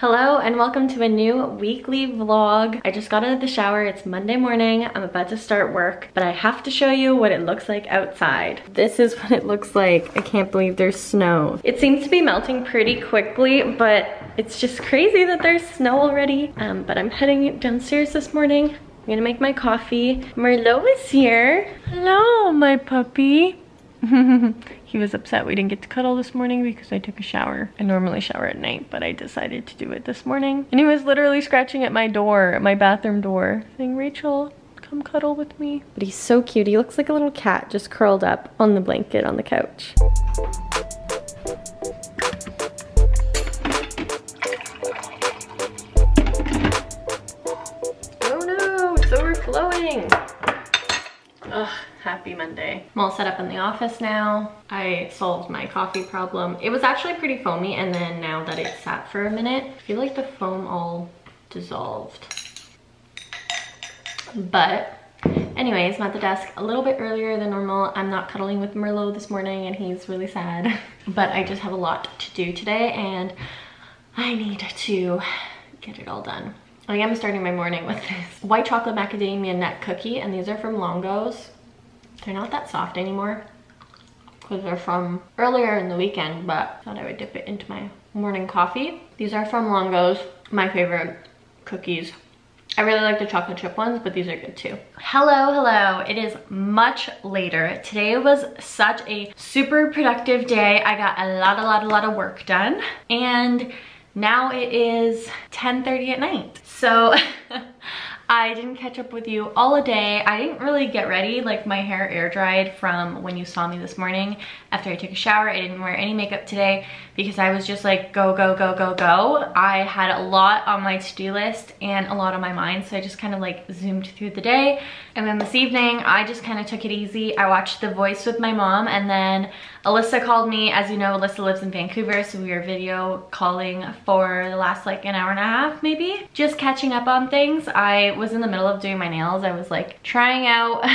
Hello and welcome to a new weekly vlog. I just got out of the shower. It's Monday morning. I'm about to start work, but I have to show you what it looks like outside. This is what it looks like. I can't believe there's snow. It seems to be melting pretty quickly, but it's just crazy that there's snow already. But I'm heading downstairs this morning. I'm gonna make my coffee. Merlot is here. Hello, my puppy. He was upset we didn't get to cuddle this morning because I took a shower. I normally shower at night, but I decided to do it this morning. And he was literally scratching at my door, my bathroom door, saying, Rachel, come cuddle with me. But he's so cute. He looks like a little cat just curled up on the blanket on the couch. Oh no, it's overflowing. Ugh. Happy Monday. I'm all set up in the office now. I solved my coffee problem. It was actually pretty foamy, and then now that it sat for a minute, I feel like the foam all dissolved. But anyways, I'm at the desk a little bit earlier than normal. I'm not cuddling with Merlot this morning and he's really sad. But I just have a lot to do today and I need to get it all done. I am starting my morning with this white chocolate macadamia nut cookie, and these are from Longo's. They're not that soft anymore because they're from earlier in the weekend, but I thought I would dip it into my morning coffee. These are from Longo's, my favorite cookies. I really like the chocolate chip ones, but these are good too. Hello. It is much later. Today was such a super productive day. I got a lot of work done, and now it is 10:30 at night. So I didn't catch up with you all a day. I didn't really get ready. Like, my hair air dried from when you saw me this morning after I took a shower. I didn't wear any makeup today because I was just like go. I had a lot on my to-do list and a lot on my mind, so I just kind of like zoomed through the day. And then this evening I just kind of took it easy. I watched The Voice with my mom, and then Alyssa called me. As you know, Alyssa lives in Vancouver, so we were video calling for the last like an hour and a half maybe, just catching up on things. I was in the middle of doing my nails. I was like trying out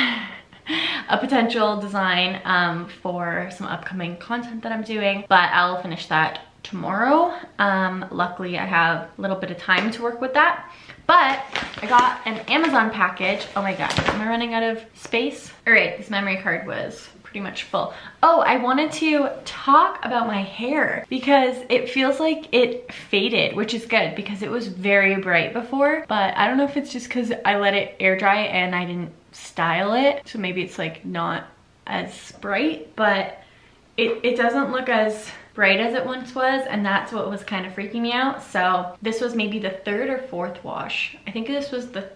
a potential design for some upcoming content that I'm doing, but I'll finish that tomorrow. Luckily I have a little bit of time to work with that. But I got an Amazon package. Oh my god, am I running out of space? All right, this memory card was pretty much full. Oh, I wanted to talk about my hair because it feels like it faded, which is good because it was very bright before, but I don't know if it's just because I let it air dry and I didn't style it, so maybe it's like not as bright, but it doesn't look as bright as it once was, and that's what was kind of freaking me out. So this was maybe the third or fourth wash. I think this was the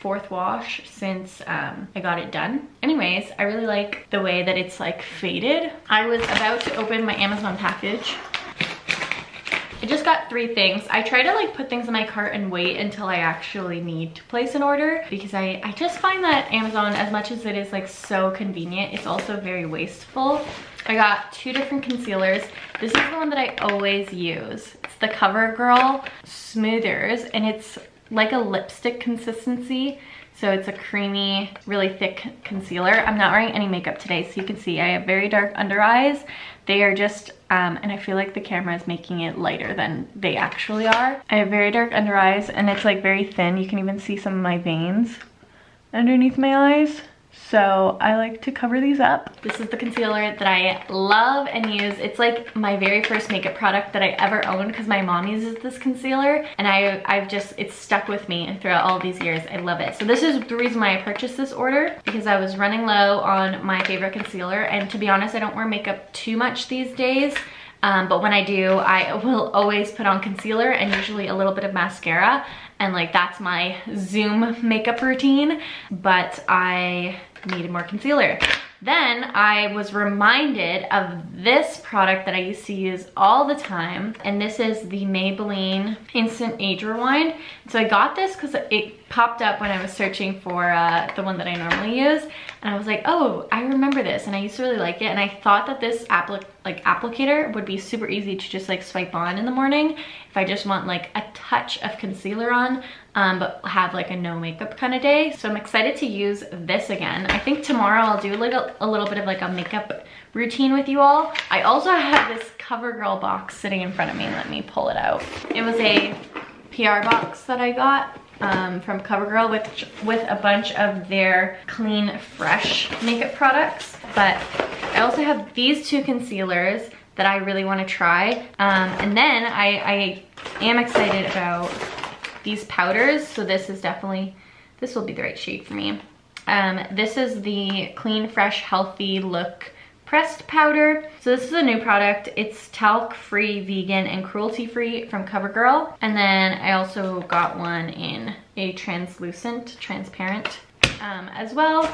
fourth wash since I got it done. Anyways, I really like the way that it's like faded. I was about to open my Amazon package. I just got 3 things. I try to like put things in my cart and wait until I actually need to place an order because I just find that Amazon, as much as it is like so convenient, it's also very wasteful. I got 2 different concealers. This is the one that I always use. It's the CoverGirl Smoothers, and it's like a lipstick consistency. So it's a creamy, really thick concealer. I'm not wearing any makeup today, so you can see I have very dark under eyes. They are just, and I feel like the camera is making it lighter than they actually are. I have very dark under eyes, and it's like very thin. You can even see some of my veins underneath my eyes. So I like to cover these up. This is the concealer that I love and use. It's like my very first makeup product that I ever owned because my mom uses this concealer, and it's stuck with me throughout all these years. I love it. So this is the reason why I purchased this order, because I was running low on my favorite concealer, and to be honest, I don't wear makeup too much these days. But when I do, I will always put on concealer and usually a little bit of mascara, and like that's my Zoom makeup routine, but I needed more concealer. Then I was reminded of this product that I used to use all the time, and this is the Maybelline Instant Age Rewind. So I got this because it popped up when I was searching for the one that I normally use, and I was like, oh, I remember this, and I used to really like it, and I thought that this like applicator would be super easy to just like swipe on in the morning if I just want like a touch of concealer on, but have like a no makeup kind of day. So I'm excited to use this again. I think tomorrow I'll do like a little bit of like a makeup routine with you all. I also have this CoverGirl box sitting in front of me. Let me pull it out. It was a PR box that I got from CoverGirl with a bunch of their clean, fresh makeup products. But I also have these two concealers that I really want to try. And then I am excited about these powders. So this is definitely, this will be the right shade for me. This is the Clean, Fresh, Healthy Look pressed powder. So this is a new product. It's talc-free, vegan, and cruelty-free from CoverGirl. And then I also got one in a transparent as well.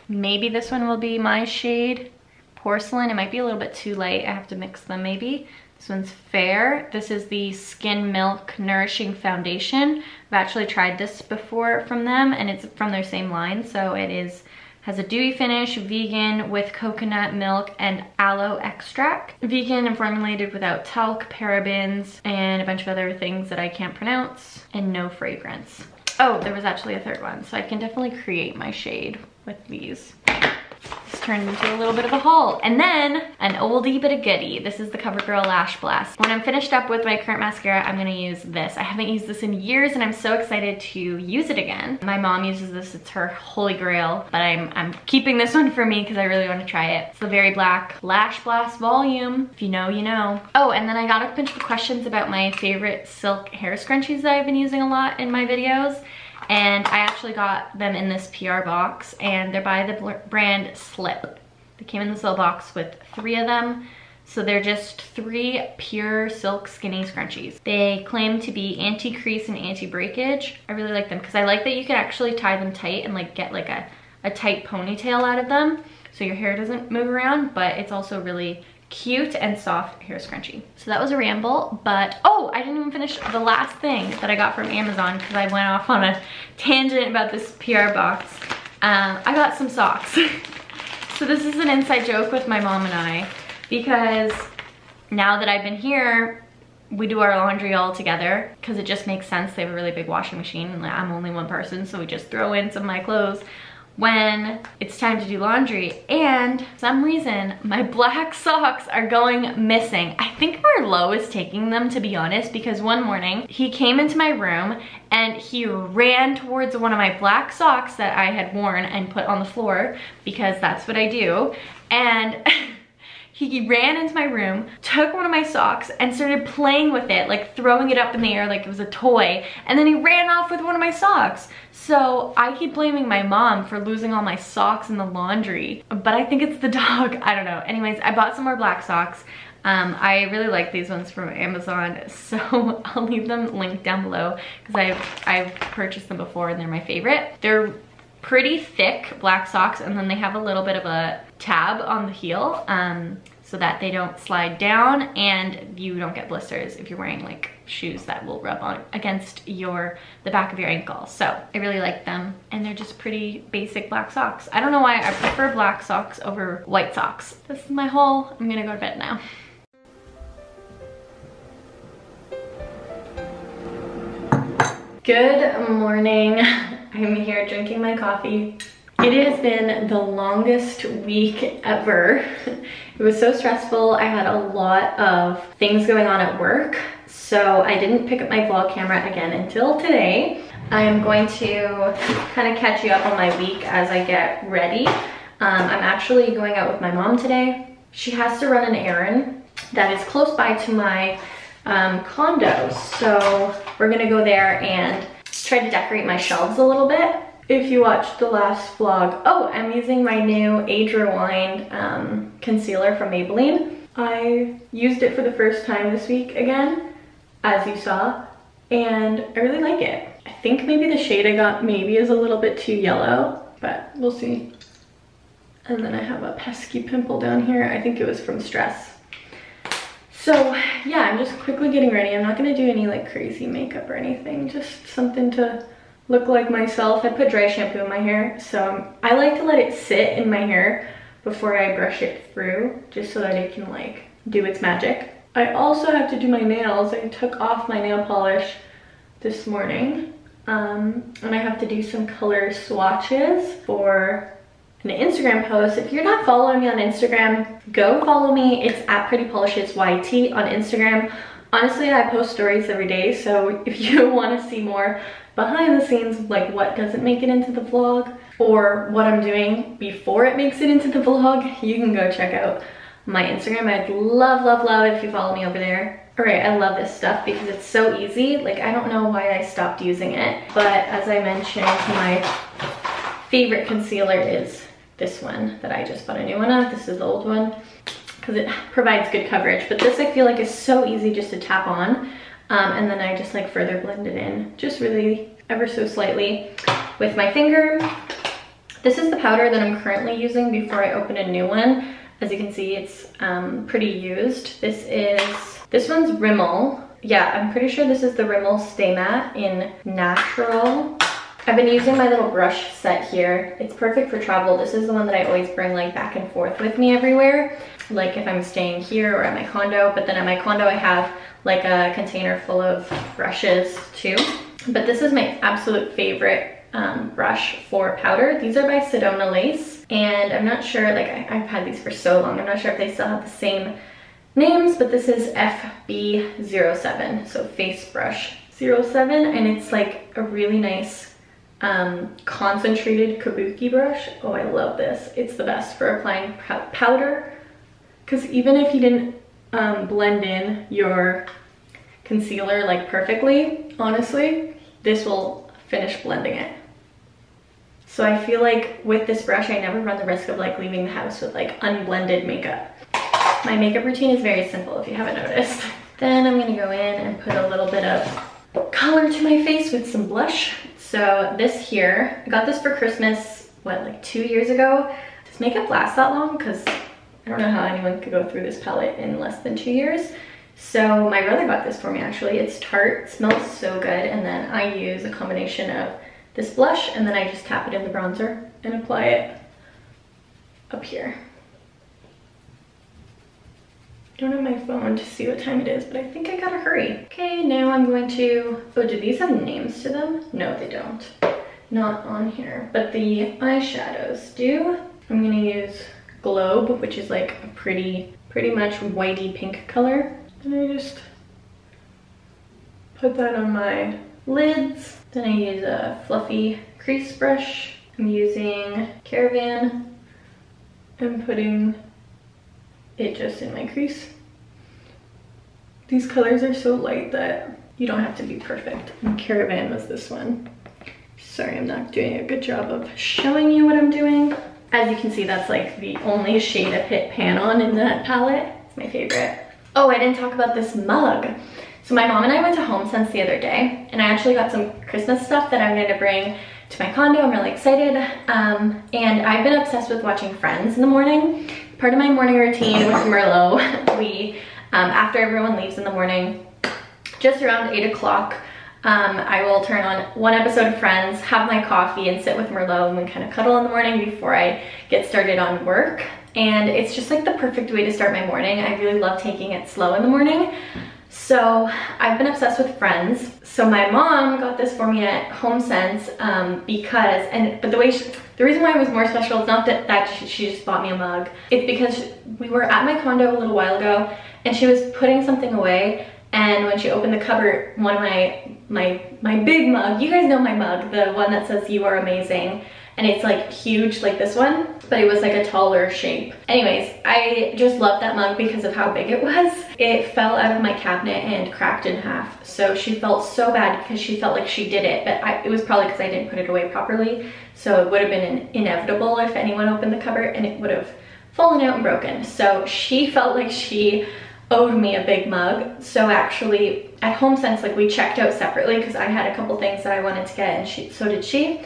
Maybe this one will be my shade, Porcelain. It might be a little bit too light. I have to mix them maybe. This one's Fair. This is the Skin Milk Nourishing Foundation. I've actually tried this before from them, and it's from their same line. So it has a dewy finish, vegan with coconut milk and aloe extract. Vegan and formulated without talc, parabens, and a bunch of other things that I can't pronounce, and no fragrance. Oh, there was actually a third one, so I can definitely create my shade with these. This turned into a little bit of a haul. And then an oldie but a goodie. This is the CoverGirl Lash Blast. When I'm finished up with my current mascara, I'm gonna use this. I haven't used this in years and I'm so excited to use it again. My mom uses this, it's her holy grail, but I'm keeping this one for me because I really want to try it. It's the Very Black Lash Blast Volume. If you know, you know. Oh, and then I got a bunch of questions about my favorite silk hair scrunchies that I've been using a lot in my videos. And I actually got them in this PR box, and they're by the brand Slip. They came in this little box with 3 of them. So they're just 3 pure silk skinny scrunchies. They claim to be anti-crease and anti-breakage. I really like them because I like that you can actually tie them tight and like get like a tight ponytail out of them so your hair doesn't move around, but it's also really cute and soft hair scrunchie. So that was a ramble, but oh, I didn't even finish the last thing that I got from Amazon because I went off on a tangent about this PR box. I got some socks. So this is an inside joke with my mom and I, because now that I've been here, we do our laundry all together because it just makes sense. They have a really big washing machine and I'm only one person, so we just throw in some of my clothes when it's time to do laundry. And for some reason my black socks are going missing. I think Merlot is taking them, to be honest, because one morning he came into my room and he ran towards one of my black socks that I had worn and put on the floor because that's what I do. And he ran into my room, took one of my socks and started playing with it, like throwing it up in the air like it was a toy. And then he ran off with one of my socks. So I keep blaming my mom for losing all my socks in the laundry, but I think it's the dog. I don't know. Anyways, I bought some more black socks. I really like these ones from Amazon, so I'll leave them linked down below because I've purchased them before and they're my favorite. They're pretty thick black socks, and then they have a little bit of a tab on the heel so that they don't slide down and you don't get blisters if you're wearing like shoes that will rub on against the back of your ankle. So I really like them, and they're just pretty basic black socks. I don't know why I prefer black socks over white socks. This is my haul. I'm gonna go to bed now. Good morning. I'm here drinking my coffee. It has been the longest week ever. It was so stressful. I had a lot of things going on at work, so I didn't pick up my vlog camera again until today. I am going to kind of catch you up on my week as I get ready. I'm actually going out with my mom today. She has to run an errand that is close by to my condo, so we're gonna go there and try to decorate my shelves a little bit. If you watched the last vlog, oh, I'm using my new Age Rewind concealer from Maybelline. I used it for the first time this week again, as you saw, and I really like it. I think maybe the shade I got maybe is a little bit too yellow, but we'll see. And then I have a pesky pimple down here. I think it was from stress. So yeah, I'm just quickly getting ready. I'm not gonna do any like crazy makeup or anything, just something to look like myself. I put dry shampoo in my hair, so I like to let it sit in my hair before I brush it through, just so that it can like do its magic. I also have to do my nails. I took off my nail polish this morning, and I have to do some color swatches for an Instagram post. If you're not following me on Instagram, go follow me. It's at prettypolishes.yt on Instagram. Honestly, I post stories every day, so if you want to see more behind the scenes, like what doesn't make it into the vlog or what I'm doing before it makes it into the vlog, you can go check out my Instagram. I'd love, love, love if you follow me over there. All right, I love this stuff because it's so easy. Like, I don't know why I stopped using it, but as I mentioned, my favorite concealer is this one that I just bought a new one of. This is the old one because it provides good coverage, but this I feel like is so easy just to tap on, and then I just like further blend it in, just really ever so slightly with my finger. This is the powder that I'm currently using before I open a new one. As you can see, it's pretty used. This one's Rimmel. Yeah, I'm pretty sure this is the Rimmel Stay Matte in Natural. I've been using my little brush set here. It's perfect for travel. This is the one that I always bring like back and forth with me everywhere. Like if I'm staying here or at my condo, but then at my condo I have like a container full of brushes too. But this is my absolute favorite brush for powder. These are by Sedona Lace, and I'm not sure, like I've had these for so long, I'm not sure if they still have the same names, but this is FB07, so Face Brush 07, and it's like a really nice concentrated kabuki brush. Oh, I love this. It's the best for applying powder, because even if you didn't blend in your concealer like perfectly, honestly, this will finish blending it. So I feel like with this brush, I never run the risk of like leaving the house with like unblended makeup. My makeup routine is very simple if you haven't noticed. Then I'm gonna go in and put a little bit of color to my face with some blush. So this here, I got this for Christmas, what, like 2 years ago? Does makeup last that long? Because I don't know how anyone could go through this palette in less than 2 years. So my brother got this for me actually. It's Tarte, it smells so good. And then I use a combination of this blush, and then I just tap it in the bronzer and apply it up here. I don't have my phone to see what time it is, but I think I gotta hurry. Okay, now I'm going to, oh, do these have names to them? No, they don't. Not on here, but the eyeshadows do. I'm gonna use Globe, which is like a pretty much whitey pink color. And I just put that on my lids. Then I use a fluffy crease brush. I'm using Caravan and putting it just in my crease. These colors are so light that you don't have to be perfect. And Caravan was this one. Sorry, I'm not doing a good job of showing you what I'm doing. As you can see, that's like the only shade I've hit pan on in that palette. It's my favorite. Oh, I didn't talk about this mug. So my mom and I went to HomeSense the other day, and I actually got some Christmas stuff that I'm going to bring to my condo. I'm really excited. And I've been obsessed with watching Friends in the morning. Part of my morning routine with Merlot, we, after everyone leaves in the morning, just around 8 o'clock, I will turn on one episode of Friends, have my coffee, and sit with Merlot, and we kind of cuddle in the morning before I get started on work. And it's just like the perfect way to start my morning. I really love taking it slow in the morning. So I've been obsessed with Friends. So my mom got this for me at HomeSense because, but the reason why it was more special is not that she just bought me a mug. It's because we were at my condo a little while ago, and she was putting something away, and when she opened the cupboard, one of my big mug, you guys know my mug, the one that says "You Are Amazing," and it's like huge like this one, but it was like a taller shape. Anyways, I just love that mug because of how big it was. It fell out of my cabinet and cracked in half, so she felt so bad because she felt like she did it, but it was probably because I didn't put it away properly, so it would have been inevitable if anyone opened the cupboard, and it would have fallen out and broken. So she felt like she owed me a big mug. So actually at HomeSense, like, we checked out separately because I had a couple things that I wanted to get, and so did she.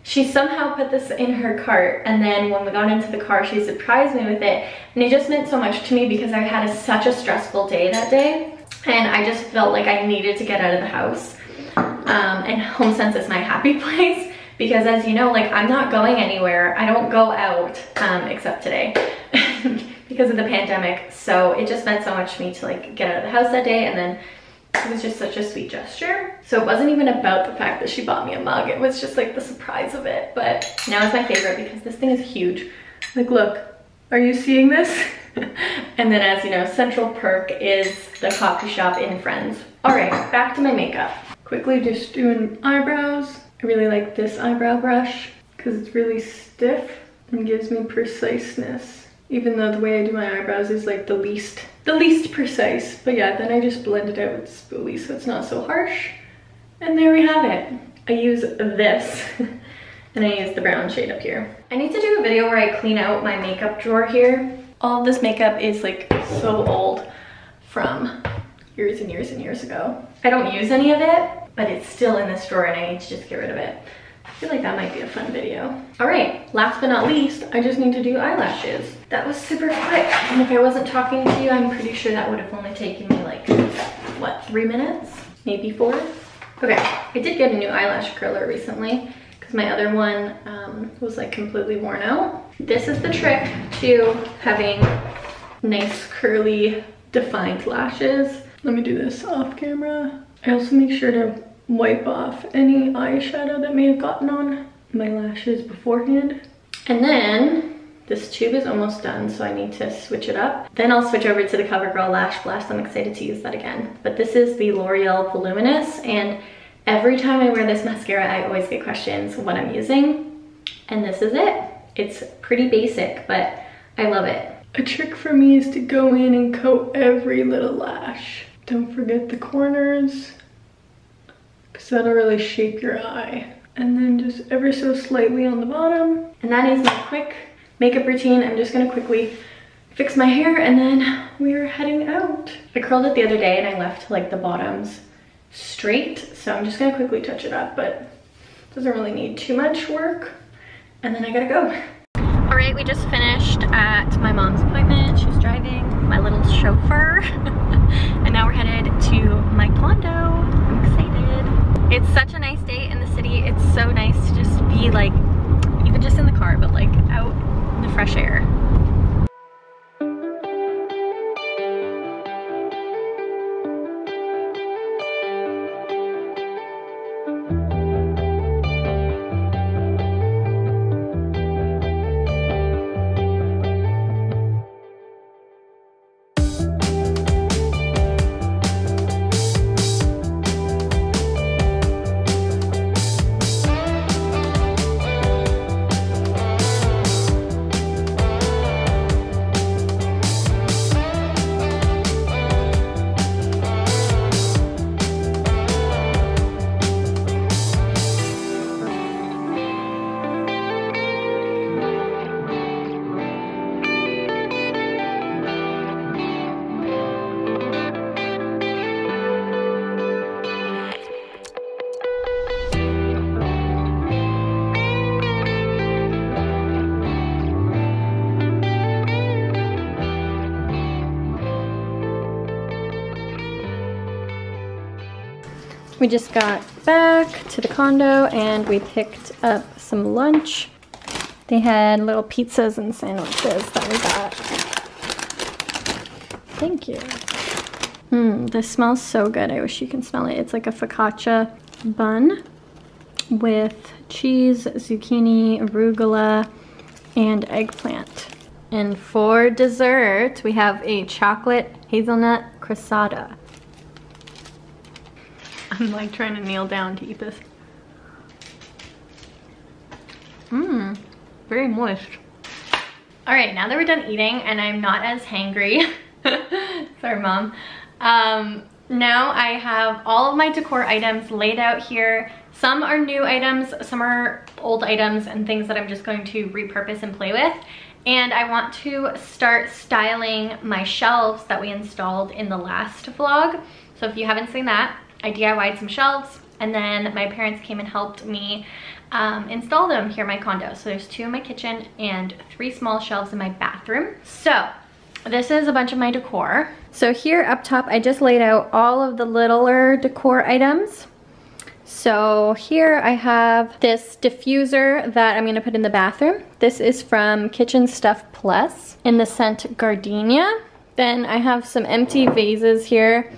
She somehow put this in her cart, and then when we got into the car, she surprised me with it, and it just meant so much to me because I had such a stressful day that day, and I just felt like I needed to get out of the house. And HomeSense is my happy place, because as you know, like I'm not going anywhere. I don't go out except today because of the pandemic. So it just meant so much to me to like get out of the house that day, and then it was just such a sweet gesture. So it wasn't even about the fact that she bought me a mug. It was just like the surprise of it. But now it's my favorite because this thing is huge. Like, look, are you seeing this? And then as you know, Central Perk is the coffee shop in Friends. All right, back to my makeup. Quickly just doing eyebrows. I really like this eyebrow brush because it's really stiff and gives me preciseness. Even though the way I do my eyebrows is like the least precise. But yeah, then I just blend it out with spoolie so it's not so harsh. And there we have it. I use this and I use the brown shade up here. I need to do a video where I clean out my makeup drawer here. All of this makeup is like so old from years and years and years ago. I don't use any of it, but it's still in this drawer and I need to just get rid of it. I feel like that might be a fun video. All right, last but not least, I just need to do eyelashes. That was super quick. And if I wasn't talking to you, I'm pretty sure that would have only taken me like, what, 3 minutes? Maybe 4? Okay, I did get a new eyelash curler recently because my other one was like completely worn out. This is the trick to having nice curly defined lashes. Let me do this off camera. I also make sure to wipe off any eyeshadow that may have gotten on my lashes beforehand. And then this tube is almost done, so I need to switch it up. Then I'll switch over to the CoverGirl Lash Blast. I'm excited to use that again. But this is the L'Oreal Voluminous, and every time I wear this mascara, I always get questions what I'm using. And this is it. It's pretty basic, but I love it. A trick for me is to go in and coat every little lash. Don't forget the corners, because that'll really shape your eye. And then just ever so slightly on the bottom. And that is my quick makeup routine. I'm just gonna quickly fix my hair and then we are heading out. I curled it the other day and I left like the bottoms straight. So I'm just gonna quickly touch it up, but it doesn't really need too much work. And then I gotta go. All right, we just finished at my mom's appointment. She's driving my little chauffeur. And now we're headed to my condo. I'm excited. It's such a nice day in the city. It's so nice to just be like, even just in the car, but like out in the fresh air. We just got back to the condo and we picked up some lunch. They had little pizzas and sandwiches that we got. Thank you. This smells so good. I wish you can smell it. It's like a focaccia bun with cheese, zucchini, arugula, and eggplant. And for dessert, we have a chocolate hazelnut crostata. I'm like trying to kneel down to eat this. Very moist. All right, now that we're done eating and I'm not as hangry, sorry mom. Now I have all of my decor items laid out here. Some are new items, some are old items and things that I'm just going to repurpose and play with. And I want to start styling my shelves that we installed in the last vlog. So if you haven't seen that, I DIY'd some shelves and then my parents came and helped me install them here in my condo. So there's 2 in my kitchen and 3 small shelves in my bathroom. So this is a bunch of my decor. So here up top, I just laid out all of the littler decor items. So here I have this diffuser that I'm gonna put in the bathroom. This is from Kitchen Stuff Plus in the scent Gardenia. Then I have some empty vases here.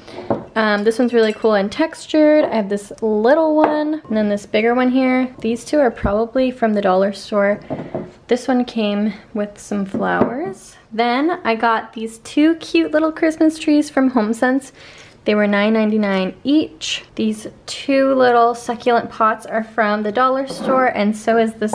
This one's really cool and textured. I have this little one and then this bigger one here. These two are probably from the dollar store. This one came with some flowers. Then I got these two cute little Christmas trees from HomeSense. They were $9.99 each. These two little succulent pots are from the dollar store, and so is this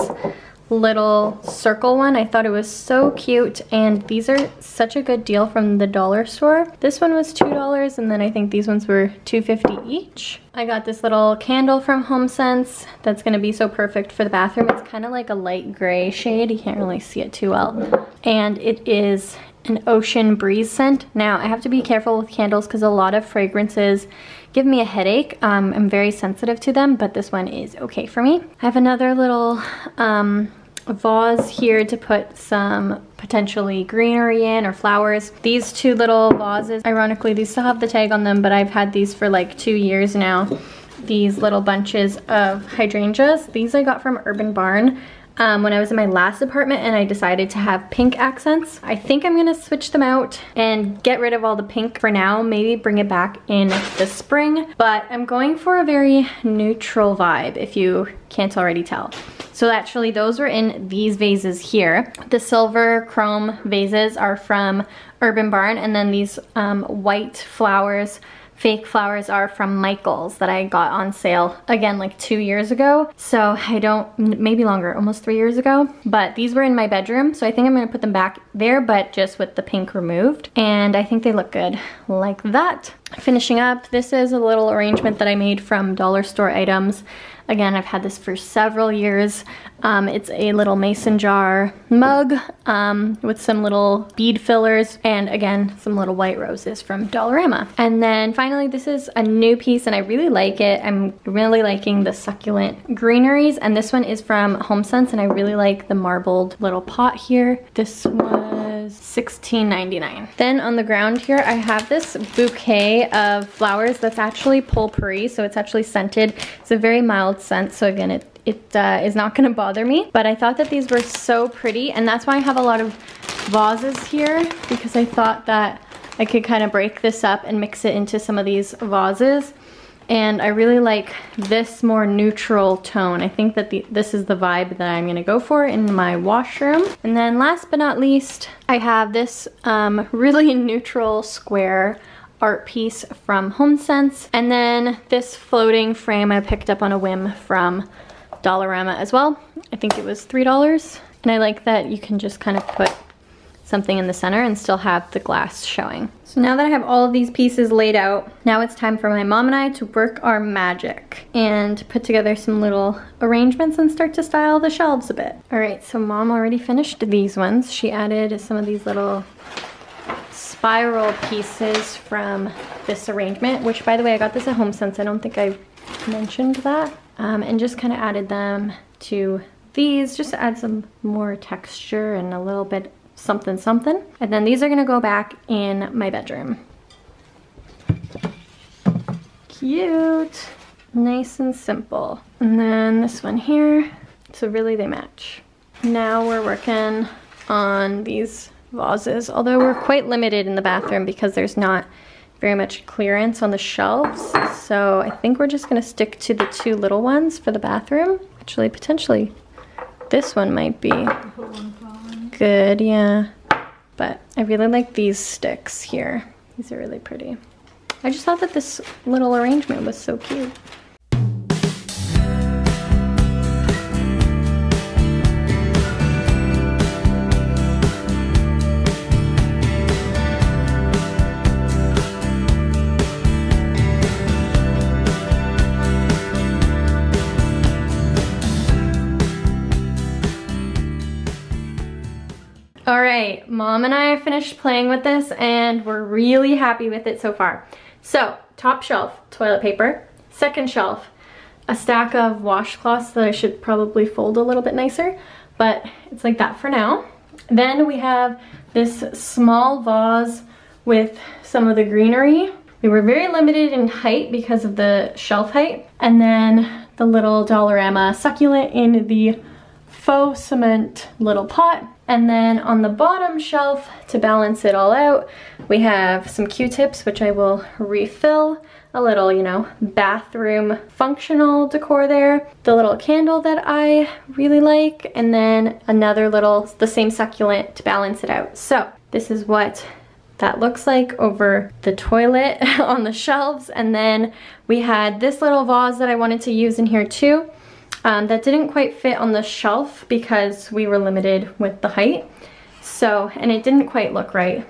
little circle one. I thought it was so cute, and these are such a good deal from the dollar store. This one was $2, and then I think these ones were $2.50 each. I got this little candle from HomeSense that's gonna be so perfect for the bathroom. It's kind of like a light gray shade. You can't really see it too well. And it is an ocean breeze scent. Now, I have to be careful with candles because a lot of fragrances give me a headache. I'm very sensitive to them, but this one is okay for me. I have another little vase here to put some potentially greenery in or flowers. These two little vases, ironically, these still have the tag on them, but I've had these for like 2 years now. These little bunches of hydrangeas. These I got from Urban Barn when I was in my last apartment, and I decided to have pink accents. I think I'm gonna switch them out and get rid of all the pink for now, maybe bring it back in the spring, but I'm going for a very neutral vibe, if you can't already tell. So actually those were in these vases here. The silver chrome vases are from Urban Barn, and then these white flowers, fake flowers, are from Michael's that I got on sale again like 2 years ago. So I don't, maybe longer, almost 3 years ago. But these were in my bedroom, so I think I'm gonna put them back there, but just with the pink removed. And I think they look good like that. Finishing up, this is a little arrangement that I made from dollar store items. Again, I've had this for several years. It's a little mason jar mug with some little bead fillers, and again, some little white roses from Dollarama. And then finally, this is a new piece and I really like it. I'm really liking the succulent greeneries, and this one is from HomeSense, and I really like the marbled little pot here. This was $16.99. Then on the ground here, I have this bouquet of flowers that's actually potpourri, so it's actually scented. It's a very mild scent, so again, it is not gonna bother me, but I thought that these were so pretty, and that's why I have a lot of vases here, because I thought that I could kind of break this up and mix it into some of these vases. And I really like this more neutral tone. I think that this is the vibe that I'm gonna go for in my washroom. And then last but not least, I have this really neutral square art piece from HomeSense. And then this floating frame I picked up on a whim from Dollarama as well. I think it was $3. And I like that you can just kind of put something in the center and still have the glass showing. So now that I have all of these pieces laid out, now it's time for my mom and I to work our magic and put together some little arrangements and start to style the shelves a bit. All right, so mom already finished these ones. She added some of these little spiral pieces from this arrangement, which by the way, I got this at HomeSense. I don't think I mentioned that. And just kind of added them to these just to add some more texture and a little bit something something. And then these are gonna go back in my bedroom. Cute, nice and simple. And then this one here, so really they match. Now we're working on these vases, although we're quite limited in the bathroom because there's not very much clearance on the shelves. So I think we're just gonna stick to the two little ones for the bathroom. Actually, potentially this one might be good, yeah. But I really like these sticks here. These are really pretty. I just thought that this little arrangement was so cute. All right, mom and I finished playing with this and we're really happy with it so far. So, top shelf, toilet paper. Second shelf, a stack of washcloths that I should probably fold a little bit nicer, but it's like that for now. Then we have this small vase with some of the greenery. We were very limited in height because of the shelf height. And then the little Dollarama succulent in the faux cement little pot. And then on the bottom shelf, to balance it all out, we have some Q-tips, which I will refill. A little, you know, bathroom functional decor there. The little candle that I really like. And then another little, the same succulent to balance it out. So this is what that looks like over the toilet on the shelves. And then we had this little vase that I wanted to use in here too. That didn't quite fit on the shelf because we were limited with the height. So, and it didn't quite look right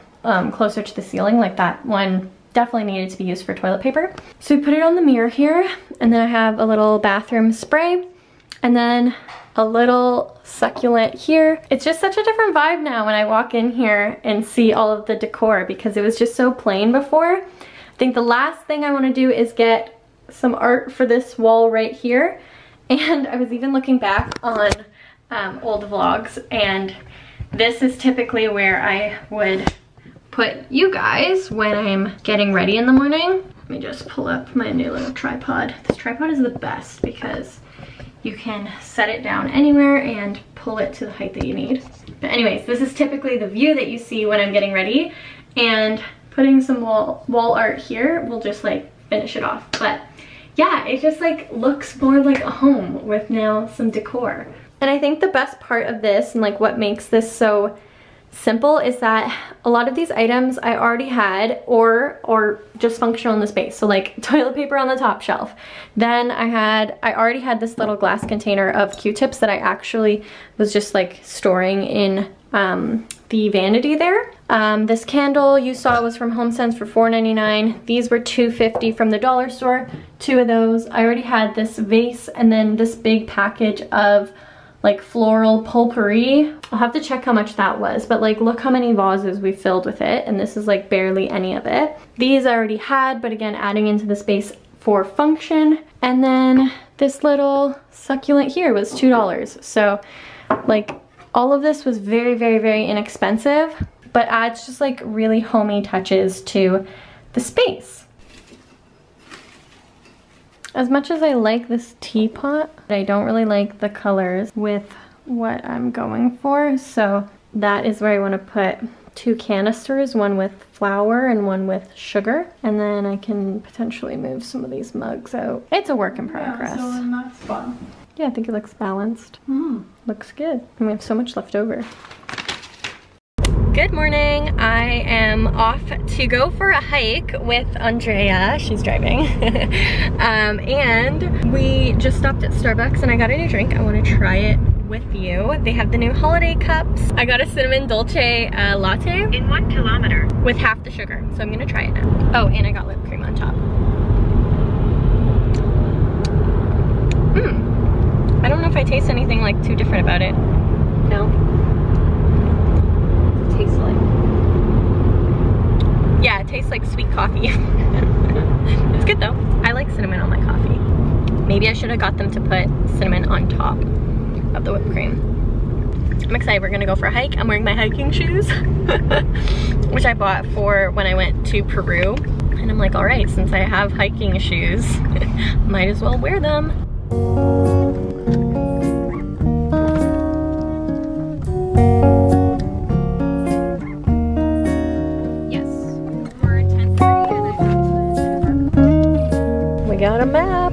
closer to the ceiling. Like that one definitely needed to be used for toilet paper. So we put it on the mirror here, and then I have a little bathroom spray, and then a little succulent here. It's just such a different vibe now when I walk in here and see all of the decor, because it was just so plain before. I think the last thing I want to do is get some art for this wall right here. And I was even looking back on old vlogs, and this is typically where I would put you guys when I'm getting ready in the morning. Let me just pull up my new little tripod. This tripod is the best because you can set it down anywhere and pull it to the height that you need. But anyways, this is typically the view that you see when I'm getting ready, and putting some wall art here will just like finish it off. But yeah, it just like looks more like a home with now some decor. And I think the best part of this, and like what makes this so simple, is that a lot of these items I already had or just functional in the space. So like toilet paper on the top shelf. Then I already had this little glass container of Q-tips that I actually was just like storing in the vanity there. This candle you saw was from HomeSense for $4.99. These were $2.50 from the dollar store. 2 of those. I already had this vase, and then this big package of like floral potpourri. I'll have to check how much that was, but like look how many vases we filled with it, and this is like barely any of it. These I already had, but again, adding into the space for function. And then this little succulent here was $2. So like all of this was very, very, very inexpensive, but adds just like really homey touches to the space. As much as I like this teapot, I don't really like the colors with what I'm going for. So that is where I want to put 2 canisters, one with flour and one with sugar. And then I can potentially move some of these mugs out. It's a work in progress. Yeah, so then that's fun. Yeah, I think it looks balanced. Looks good. And we have so much left over. Good morning. I am off to go for a hike with Andrea. She's driving. And we just stopped at Starbucks and I got a new drink. I want to try it with you. They have the new holiday cups. I got a cinnamon dolce latte in 1 kilometer with half the sugar. So I'm gonna try it now. Oh, and I got whipped cream on top. I don't know if I taste anything like too different about it. No. Tastes like, yeah, it tastes like sweet coffee. It's good though. I like cinnamon on my coffee. Maybe I should have got them to put cinnamon on top of the whipped cream. I'm excited. We're gonna go for a hike. I'm wearing my hiking shoes, which I bought for when I went to Peru. And I'm like, all right, since I have hiking shoes, might as well wear them. Got a map.